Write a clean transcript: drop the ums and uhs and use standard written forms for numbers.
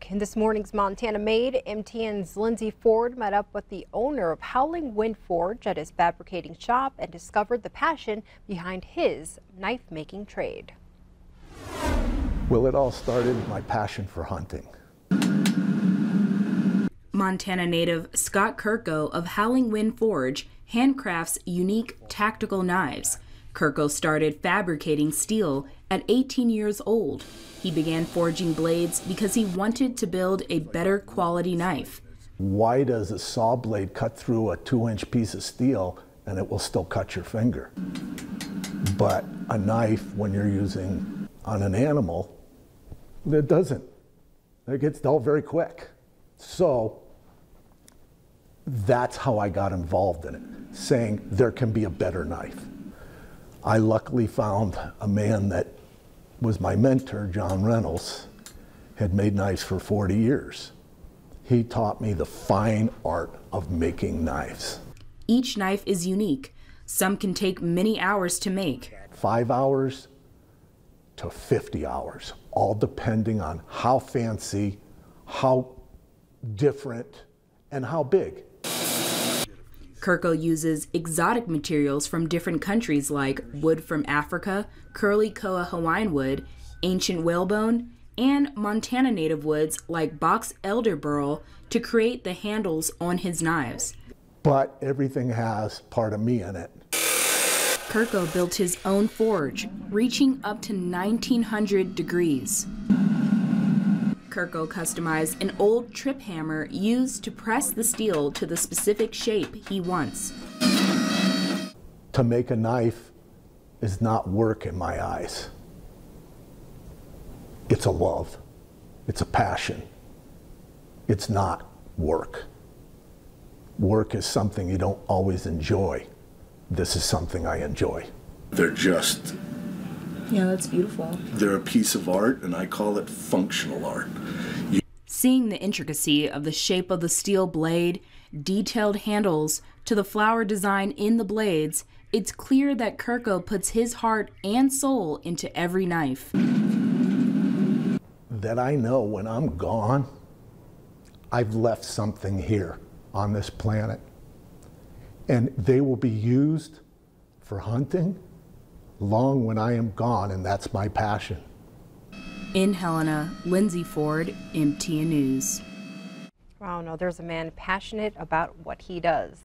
In this morning's Montana Made, MTN's Lindsay Ford met up with the owner of Howling Wind Forge at his fabricating shop and discovered the passion behind his knife-making trade. Well, it all started with my passion for hunting. Montana native Scott Kirko of Howling Wind Forge handcrafts unique tactical knives. Kirko started fabricating steel at 18 years old. He began forging blades because he wanted to build a better quality knife. Why does a saw blade cut through a 2-inch piece of steel and it will still cut your finger? But a knife, when you're using on an animal, it doesn't. It gets dull very quick. So that's how I got involved in it, saying there can be a better knife. I luckily found a man that was my mentor, John Reynolds, had made knives for 40 years. He taught me the fine art of making knives. Each knife is unique. Some can take many hours to make. 5 hours to 50 hours, all depending on how fancy, how different, and how big. Kirko uses exotic materials from different countries like wood from Africa, curly koa Hawaiian wood, ancient whalebone, and Montana native woods like box elder burl to create the handles on his knives. But everything has part of me in it. Kirko built his own forge, reaching up to 1900 degrees. Kirko customized an old trip hammer used to press the steel to the specific shape he wants. To make a knife is not work in my eyes. It's a love. It's a passion. It's not work. Work is something you don't always enjoy. This is something I enjoy. They're just... Yeah, that's beautiful. They're a piece of art, and I call it functional art. Seeing the intricacy of the shape of the steel blade, detailed handles, to the flower design in the blades, it's clear that Kirko puts his heart and soul into every knife. That I know when I'm gone, I've left something here on this planet. And they will be used for hunting long when I am gone, and that's my passion. In Helena, Lindsay Ford, MTN News. Wow, no, there's a man passionate about what he does.